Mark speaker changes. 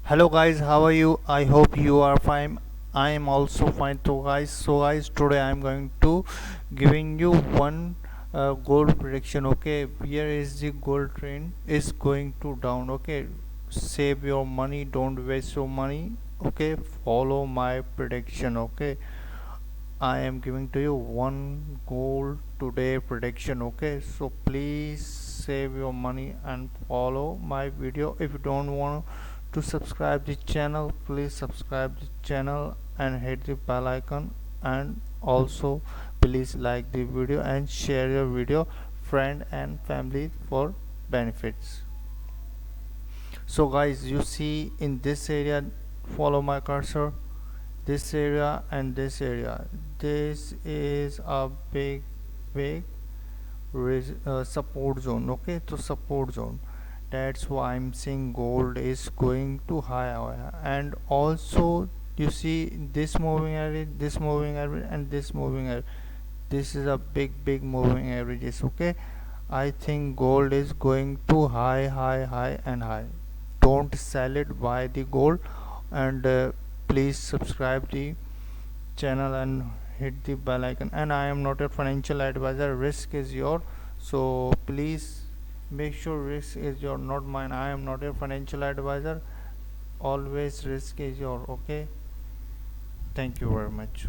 Speaker 1: Hello guys, how are you? I hope you are fine. I am also fine too guys. So guys, today I am going to giving you one gold prediction. Okay, where is the gold trend is going to down. Okay, save your money, don't waste your money. Okay, follow my prediction. Okay, I am giving to you one goal today prediction. Okay, so please save your money and follow my video. If you don't want to subscribe the channel, please subscribe the channel and hit the bell icon, and also please like the video and share your video friend and family for benefits. So guys, you see in this area, follow my cursor, this area and this area, this is a big support zone. Okay, so support zone, that's why I'm saying gold is going to high. And also you see this moving average, this moving average, and this moving average, this is a big moving averages. Okay, I think gold is going to high and high. Don't sell it, buy the gold. And please subscribe the channel and hit the bell icon. And I am not a financial advisor, risk is your, so please make sure risk is your, not mine. I am not a financial advisor, always risk is your. Okay, thank you very much.